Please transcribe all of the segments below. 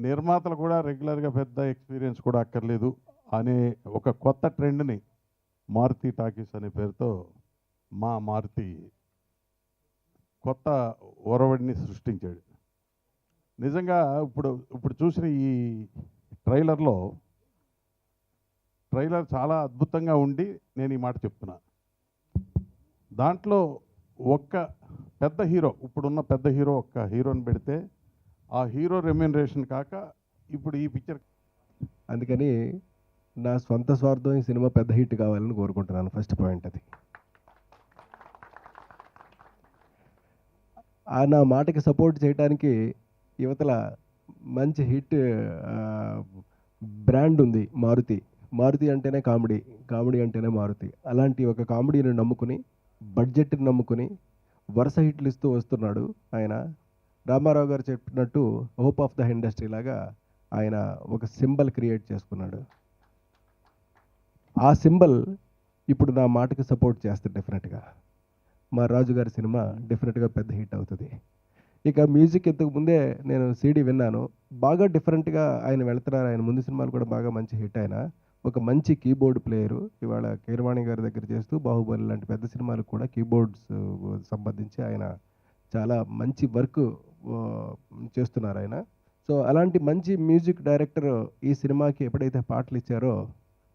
నిర్మాతలు కూడా రెగ్యులర్గా పెద్ద ఎక్స్పీరియన్స్ కూడా అక్కర్లేదు అనే ఒక కొత్త ట్రెండ్ని మారుతి టాకీస్ అనే పేరుతో మా మారుతి కొత్త ఒరవడిని సృష్టించాడు. నిజంగా ఇప్పుడు చూసిన ఈ ట్రైలర్ చాలా అద్భుతంగా ఉండి నేను ఈ మాట చెప్తున్నా. దాంట్లో ఒక్క పెద్ద హీరో, ఇప్పుడున్న పెద్ద హీరో ఒక్క హీరోని పెడితే ఆ హీరో రెమ్యూనరేషన్ కాక ఇప్పుడు ఈ పిక్చర్, అందుకని నా సొంత స్వార్థం ఈ సినిమా పెద్ద హిట్ కావాలని కోరుకుంటున్నాను. ఫస్ట్ పాయింట్ అది. నా మాటకి సపోర్ట్ చేయడానికి యువతల మంచి హిట్ బ్రాండ్ ఉంది మారుతి. మారుతి అంటేనే కామెడీ, కామెడీ అంటేనే మారుతి. అలాంటి ఒక కామెడీని నమ్ముకుని, బడ్జెట్ని నమ్ముకుని వరుస హిట్లు ఇస్తూ వస్తున్నాడు ఆయన. రామారావు గారు చెప్పినట్టు హోప్ ఆఫ్ ద ఇండస్ట్రీ లాగా ఆయన ఒక సింబల్ క్రియేట్ చేసుకున్నాడు. ఆ సింబల్ ఇప్పుడు నా మాటకి సపోర్ట్ చేస్తుంది. డెఫినెట్గా మా రాజు గారి సినిమా డెఫినెట్గా పెద్ద హిట్ అవుతుంది. ఇక మ్యూజిక్ ఇంతకు ముందే నేను సీడీ విన్నాను. బాగా డిఫరెంట్గా ఆయన వెళ్తున్నారు. ఆయన ముందు సినిమాలు కూడా బాగా మంచి హిట్. ఆయన ఒక మంచి కీబోర్డ్ ప్లేయరు. ఇవాళ కీరవాణి గారి దగ్గర చేస్తూ బాహుబలి లాంటి పెద్ద సినిమాలకు కూడా కీబోర్డ్స్ సంబంధించి ఆయన చాలా మంచి వర్క్ చేస్తున్నారు ఆయన. సో అలాంటి మంచి మ్యూజిక్ డైరెక్టర్ ఈ సినిమాకి ఎప్పుడైతే పాటలు ఇచ్చారో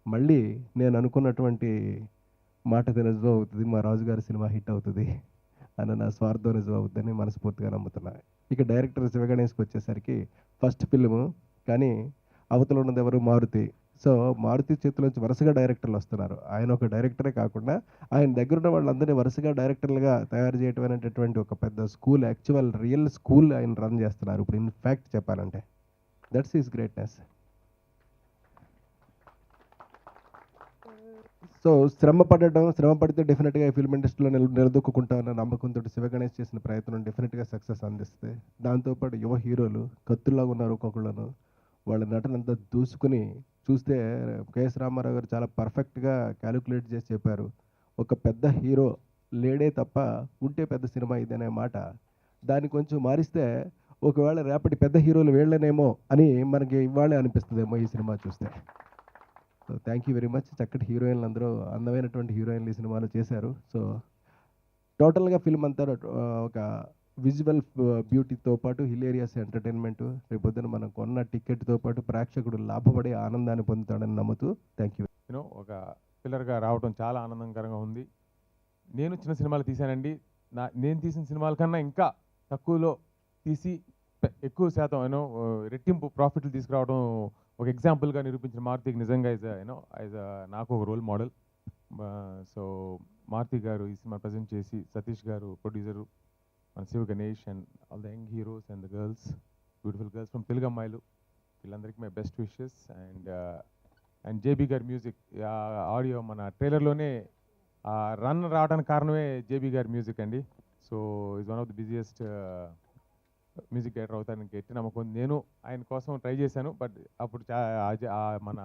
మళ్ళీ నేను అనుకున్నటువంటి మాట నిజం అవుతుంది, మా రాజుగారి సినిమా హిట్ అవుతుంది అన్న నా స్వార్థం నిజం అవుతుందని మనస్ఫూర్తిగా నమ్ముతున్నా. ఇక డైరెక్టర్ శివగణేష్కి వచ్చేసరికి ఫస్ట్ ఫిల్ము, కానీ అవతల ఉన్నది ఎవరు? మారుతి. సో మారుతి చేతిలోంచి వరుసగా డైరెక్టర్లు వస్తున్నారు. ఆయన ఒక డైరెక్టరే కాకుండా ఆయన దగ్గర ఉన్న వాళ్ళందరినీ వరుసగా డైరెక్టర్లుగా తయారు చేయటం అనేటటువంటి ఒక పెద్ద స్కూల్, యాక్చువల్ రియల్ స్కూల్ ఆయన రన్ చేస్తున్నారు ఇప్పుడు. ఇన్ఫ్యాక్ట్ చెప్పాలంటే దట్స్ ఈస్ గ్రేట్నెస్. సో శ్రమ పడితే డెఫినెట్గా ఫిల్మ్ ఇండస్ట్రీలో నిలదొక్కుంటామన్న నమ్మకంతో శివగణేష్ చేసిన ప్రయత్నం డెఫినెట్గా సక్సెస్ అందిస్తుంది. దాంతోపాటు యువ హీరోలు కత్తుల్లాగా ఉన్నారు ఒక్కొక్కళ్ళను. వాళ్ళ నటనంతా దూసుకుని చూస్తే కేఎస్ రామారావు గారు చాలా పర్ఫెక్ట్గా క్యాలిక్యులేట్ చేసి చెప్పారు. ఒక పెద్ద హీరో లేడే తప్ప ఉంటే పెద్ద సినిమా ఇదనే మాట. దాన్ని కొంచెం మారిస్తే ఒకవేళ రేపటి పెద్ద హీరోలు వీళ్ళనేమో అని మనకి ఇవాళే అనిపిస్తుందేమో ఈ సినిమా చూస్తే. So thank you very much. చక్కటి హీరోయిన్లు అందరూ అందమైనటువంటి హీరోయిన్లు ఈ సినిమాలో చేశారు. సో టోటల్గా ఫిల్మ్ అంతా ఒక విజువల్ బ్యూటీతో పాటు హిలేరియస్ ఎంటర్టైన్మెంట్, రేపొద్దున మనం కొన్న టికెట్తో పాటు ప్రేక్షకుడు లాభపడే ఆనందాన్ని పొందుతాడని నమ్ముతూ థ్యాంక్ యూ. ఒక పిల్లర్గా రావడం చాలా ఆనందకరంగా ఉంది. నేను చిన్న సినిమాలు తీశానండి. నేను తీసిన సినిమాల కన్నా ఇంకా తక్కువలో తీసి ఎక్కువ శాతం రెట్టింపు ప్రాఫిట్లు తీసుకురావడం ఒక ఎగ్జాంపుల్గా నిరూపించిన మారుతికి నిజంగా నాకు ఒక రోల్ మోడల్. సో మారుతి గారు ఈ సినిమా ప్రజెంట్ చేసి, సతీష్ గారు ప్రొడ్యూసరు, మన Shiva Ganesh and all the young heroes and the girls, beautiful girls from Telugu అమ్మాయిలు, వీళ్ళందరికీ my best wishes. And JB గారి మ్యూజిక్, ఆడియో మన ట్రైలర్లోనే రన్ రావడానికి కారణమే జేబీ గారి మ్యూజిక్ అండి. So is one of the busiest music director అవుతానికి గట్టి నమ్మకం. నేను ఆయన కోసం ట్రై చేశాను, బట్ అప్పుడు మన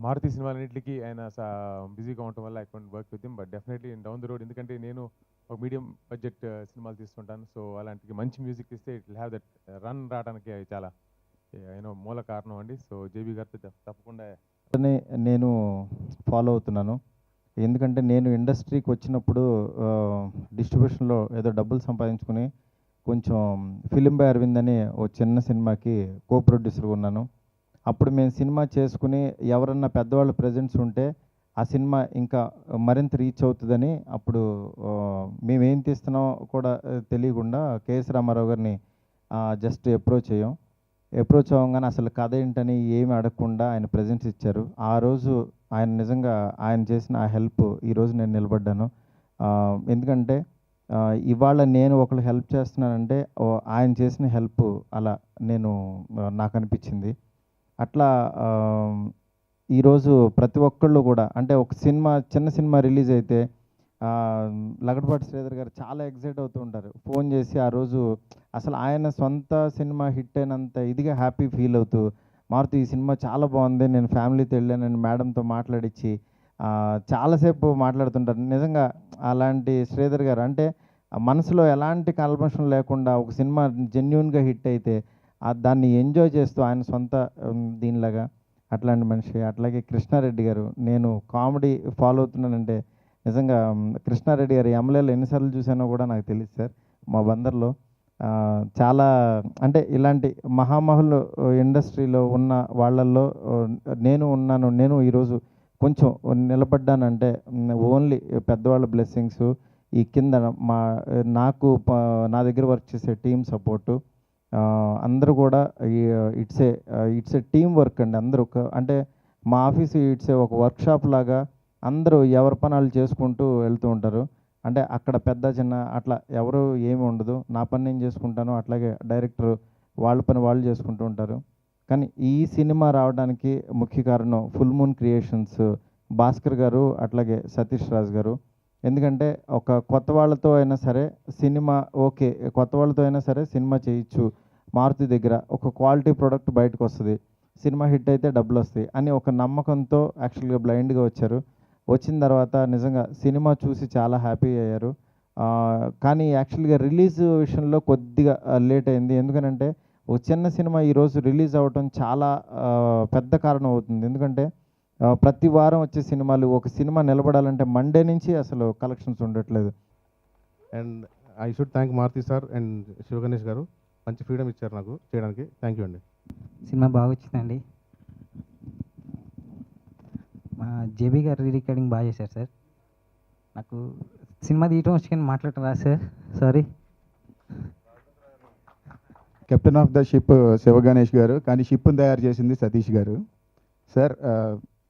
మారుతి సినిమాలన్నింటికి ఆయన బిజీగా ఉండటం వల్ల I can't work with him. But definitely down the road, ఎందుకంటే నేను ఒక మీడియం బడ్జెట్ సినిమాలు తీస్తుంటాను. సో అలాంటి మంచి మ్యూజిక్ ఇస్తే it will have that run రావడానికి చాలా మూల కారణం అండి. సో జేబీ గారితో తప్పకుండా నేను ఫాలో అవుతున్నాను. ఎందుకంటే నేను ఇండస్ట్రీకి వచ్చినప్పుడు డిస్ట్రిబ్యూషన్లో ఏదో డబ్బులు సంపాదించుకుని కొంచెం ఫిలిం బై అరవింద్ అని ఓ చిన్న సినిమాకి కో ప్రొడ్యూసర్గా ఉన్నాను. అప్పుడు మేము సినిమా చేసుకుని ఎవరన్నా పెద్దవాళ్ళు ప్రెజెంట్స్ ఉంటే ఆ సినిమా ఇంకా మరింత రీచ్ అవుతుందని అప్పుడు మేమేం తీస్తున్నామో కూడా తెలియకుండా కేఎస్ రామారావు గారిని జస్ట్ అప్రోచ్ అవ్వగానే అసలు కథ ఏంటని ఏమి అడగకుండా ఆయన ప్రెజెంట్స్ ఇచ్చారు. ఆ రోజు ఆయన నిజంగా ఆయన చేసిన ఆ హెల్ప్ ఈరోజు నేను నిలబడ్డాను. ఎందుకంటే ఇవాళ నేను ఒకళ్ళు హెల్ప్ చేస్తున్నానంటే ఆయన చేసిన హెల్ప్ అలా నాకు అనిపించింది. అట్లా ఈరోజు ప్రతి ఒక్కళ్ళు కూడా అంటే ఒక చిన్న సినిమా రిలీజ్ అయితే లగడపాటి శ్రీధర్ గారు చాలా ఎక్సైట్ అవుతూ ఉంటారు. ఫోన్ చేసి ఆ రోజు అసలు ఆయన సొంత సినిమా హిట్ అయినంత ఇదిగా హ్యాపీ ఫీల్ అవుతూ, మారుతి ఈ సినిమా చాలా బాగుంది, నేను ఫ్యామిలీతో వెళ్ళానని మేడంతో మాట్లాడించి చాలాసేపు మాట్లాడుతుంటారు. నిజంగా అలాంటి శ్రీధర్ గారు అంటే మనసులో ఎలాంటి కల్మషం లేకుండా ఒక సినిమా జెన్యూన్గా హిట్ అయితే దాన్ని ఎంజాయ్ చేస్తూ ఆయన సొంత దీనిలాగా అట్లాంటి మనిషి. అట్లాగే కృష్ణారెడ్డి గారు, నేను కామెడీ ఫాలో అవుతున్నానంటే నిజంగా కృష్ణారెడ్డి గారు ఎమ్మెల్యేలు ఎన్నిసార్లు చూసానో కూడా నాకు తెలియదు సార్. మా బందర్లో చాలా అంటే ఇలాంటి మహామహులు ఇండస్ట్రీలో ఉన్న వాళ్ళల్లో నేను ఉన్నాను. నేను ఈరోజు కొంచెం నిలబడ్డానంటే ఓన్లీ పెద్దవాళ్ళ బ్లెస్సింగ్స్, ఈ కింద నా దగ్గర వర్క్ చేసే టీమ్ సపోర్టు, అందరూ కూడా ఇట్స్ ఏ టీమ్ వర్క్ అండి. అందరూ అంటే మా ఆఫీసు ఒక వర్క్షాప్ లాగా అందరూ ఎవరి పనులు చేసుకుంటూ వెళ్తూ ఉంటారు. అంటే అక్కడ పెద్ద చిన్న అట్లా ఎవరు ఏమి ఉండదు. నా పని నేను చేసుకుంటాను, అట్లాగే డైరెక్టర్ వాళ్ళ పని వాళ్ళు చేసుకుంటూ ఉంటారు. కానీ ఈ సినిమా రావడానికి ముఖ్య కారణం ఫుల్ మూన్ క్రియేషన్స్ భాస్కర్ గారు, అట్లాగే సతీష్ రాజ్ గారు. ఎందుకంటే ఒక కొత్త వాళ్ళతో అయినా సరే సినిమా ఓకే, కొత్త వాళ్ళతో అయినా సరే సినిమా చేయొచ్చు, మారుతి దగ్గర ఒక క్వాలిటీ ప్రోడక్ట్ బయటకు వస్తుంది, సినిమా హిట్ అయితే డబ్బులు వస్తాయి అని ఒక నమ్మకంతో యాక్చువల్గా బ్లైండ్గా వచ్చారు. వచ్చిన తర్వాత నిజంగా సినిమా చూసి చాలా హ్యాపీ అయ్యారు. కానీ యాక్చువల్గా రిలీజ్ విషయంలో కొద్దిగా లేట్ అయింది. ఎందుకంటే ఒక చిన్న సినిమా ఈరోజు రిలీజ్ అవ్వటం చాలా పెద్ద కారణం అవుతుంది. ఎందుకంటే ప్రతి వారం వచ్చే సినిమాలు, ఒక సినిమా నిలబడాలంటే మండే నుంచి అసలు కలెక్షన్స్ ఉండట్లేదు. And I should thank Maruti sir and Shiva Ganesh గారు. మంచి ఫ్రీడమ్ ఇచ్చారు నాకు చేయడానికి. థ్యాంక్ యూ అండి. సినిమా బాగా వచ్చిందండి. మా జేబీ గారు రీ రికార్డింగ్ బాగా చేశారు సార్. నాకు సినిమా తీయటం వచ్చి కానీ మాట్లాడటం రాదు sir, sorry. Captain of the ship Shiva Ganesh గారు, కానీ షిప్ని తయారు చేసింది సతీష్ గారు. సార్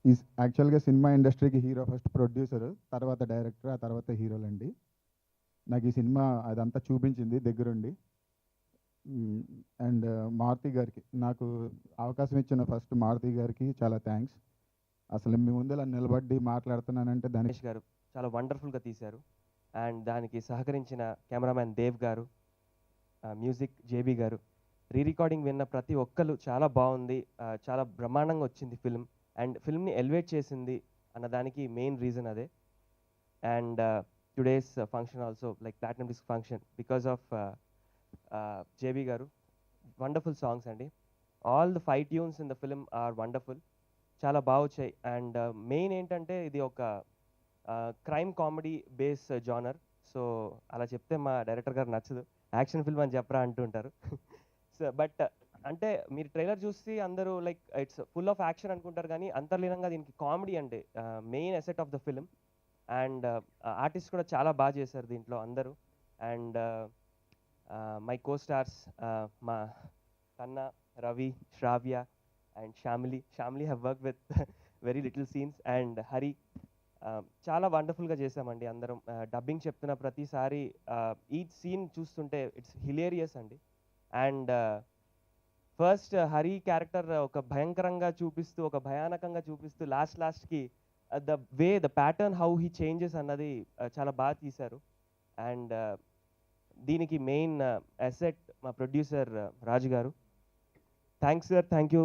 ఈ యాక్చువల్గా సినిమా ఇండస్ట్రీకి హీరో ఫస్ట్ ప్రొడ్యూసర్, తర్వాత డైరెక్టర్, ఆ తర్వాత హీరోలండి. నాకు ఈ సినిమా అదంతా చూపించింది దగ్గరుండి. అండ్ మారుతి గారికి, నాకు అవకాశం ఇచ్చిన ఫస్ట్ మారుతి గారికి చాలా థ్యాంక్స్. అసలు మీ ముందు ఇలా నిలబడి మాట్లాడుతున్నానంటే దానికి గారు చాలా వండర్ఫుల్గా తీశారు. అండ్ దానికి సహకరించిన కెమెరామ్యాన్ దేవ్ గారు, మ్యూజిక్ జేబీ గారు, రీ రికార్డింగ్ విన్న ప్రతి ఒక్కరు చాలా బాగుంది, చాలా బ్రహ్మాండంగా వచ్చింది ఫిల్మ్. అండ్ ఫిల్మ్ని ఎలివేట్ చేసింది అన్నదానికి మెయిన్ రీజన్ అదే. And today's function also like platinum disc function because of JB గారు. వండర్ఫుల్ సాంగ్స్ అండి. All the 5 tunes in the film are wonderful, చాలా బాగా వచ్చాయి. అండ్ మెయిన్ ఏంటంటే ఇది ఒక crime comedy base genre. So అలా చెప్తే మా డైరెక్టర్ గారు నచ్చదు, యాక్షన్ ఫిల్మ్ అని చెప్పరా అంటుంటారు. సో బట్ అంటే మీరు ట్రైలర్ చూసి అందరూ like it's full of action అనుకుంటారు, కానీ అంతర్లీనంగా దీనికి కామెడీ అంటే main asset of the film. And artist కూడా చాలా బాగా చేశారు దీంట్లో అందరూ. అండ్ మై కో స్టార్స్ మా కన్నా, Ravi, Shravya and Shyamli have work with very little scenes. And Hari, చాలా వండర్ఫుల్గా చేసామండి అందరం. డబ్బింగ్ చెప్తున్న ప్రతిసారి ఈచ్ సీన్ చూస్తుంటే ఇట్స్ హిలేరియస్ అండి. అండ్ ఫస్ట్ హరి క్యారెక్టర్ ఒక భయంకరంగా చూపిస్తూ, ఒక భయానకంగా చూపిస్తూ లాస్ట్కి the pattern how he changes అన్నది చాలా బాగా తీశారు. అండ్ దీనికి మెయిన్ అసెట్ మా producer Raju garu. Thanks sir, thank you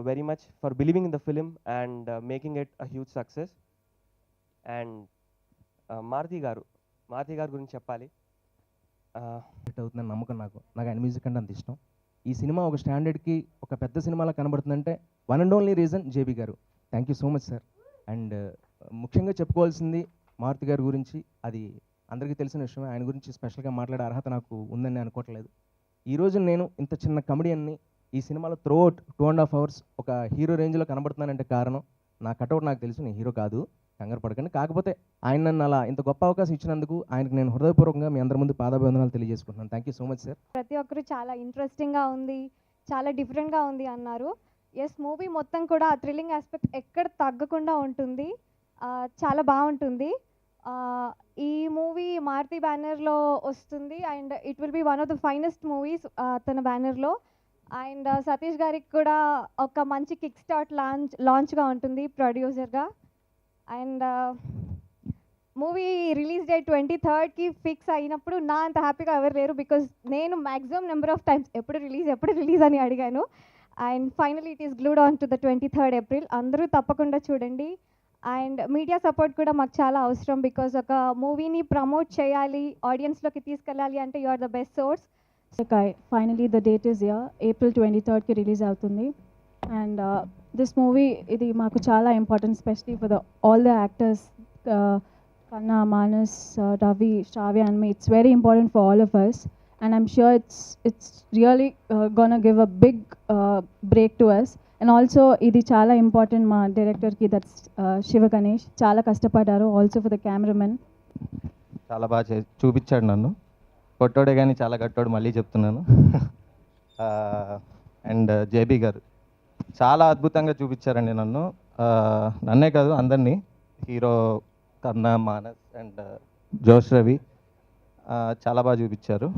very much for believing in the film and making it a huge success. And Maruthi గారు గురించి చెప్పాలి. హిట్ అవుతుందని నమ్మకం నాకు ఆయన మ్యూజిక్ అంటే అంత ఇష్టం. ఈ సినిమా ఒక స్టాండర్డ్కి ఒక పెద్ద సినిమాలా కనబడుతుందంటే one and only reason JB garu. Thank you so much sir. And ముఖ్యంగా చెప్పుకోవాల్సింది మారుతి గారి గురించి, అది అందరికీ తెలిసిన విషయమే. ఆయన గురించి స్పెషల్గా మాట్లాడే అర్హత నాకు ఉందని అనుకోవట్లేదు. ఈరోజు నేను ఇంత చిన్న కమెడియన్ని ఈ సినిమాలో త్రూఅవుట్ 2.5 hours ఒక హీరో రేంజ్లో కనబడుతున్నానంటే కారణం నా కటౌట్. నాకు తెలుసు నేను హీరో కాదు, కంగారు పడకండి. కాకపోతే ఆయన నన్ను అలా ఇంత గొప్ప అవకాశం ఇచ్చినందుకు ఆయనకు నేను హృదయపూర్వకంగా మీ అందరి ముందు పాదాభివందనాలు తెలియజేసుకుంటున్నాను. Thank you so much sir. ప్రతి ఒక్కరు చాలా ఇంట్రెస్టింగ్గా ఉంది, చాలా డిఫరెంట్గా ఉంది అన్నారు. ఎస్, మూవీ మొత్తం కూడా ఆ థ్రిల్లింగ్ ఆస్పెక్ట్ ఎక్కడ తగ్గకుండా ఉంటుంది, చాలా బాగుంటుంది. ఈ మూవీ మారుతి బ్యానర్లో వస్తుంది and it will be one of the finest movies తన బ్యానర్లో. అండ్ సతీష్ గారికి కూడా ఒక మంచి కిక్ స్టార్ట్ లాంచ్గా ఉంటుంది ప్రొడ్యూసర్గా. And movie release date 23rd fix అయినప్పుడు నా అంత హ్యాపీగా ఎవరు లేరు, బికాజ్ నేను మ్యాక్సిమం నెంబర్ ఆఫ్ టైమ్స్ ఎప్పుడు రిలీజ్ అని అడిగాను. And finally it is glued on to the 23rd April. అందరూ తప్పకుండా చూడండి. అండ్ మీడియా సపోర్ట్ కూడా మాకు చాలా అవసరం, బికాజ్ ఒక మూవీని ప్రమోట్ చేయాలి, ఆడియన్స్లోకి తీసుకెళ్ళాలి అంటే you are the best source. Finally, the date is here. April 23rd ki release అవుతుంది. And this movie ఇది మాకు చాలా important, especially for all the actors, Kanna, Manas, Ravi, Shravya and me. It's very important for all of us, and I'm sure it's really gonna give a big break to us. And also ఇది చాలా important మా director ki, that's Shiva Ganesh. చాలా కష్టపడ్డారు also for the cameraman. చాలా బాగా చూపించాడు నన్ను. కొట్టోడే కానీ చాలా గట్టోడు, మళ్ళీ చెప్తున్నాను. అండ్ జేబీ గారు చాలా అద్భుతంగా చూపించారండి నన్ను. నన్నే కాదు అందరినీ, హీరో కన్నా, మానస్ అండ్ జోష్ రవి చాలా బాగా చూపించారు.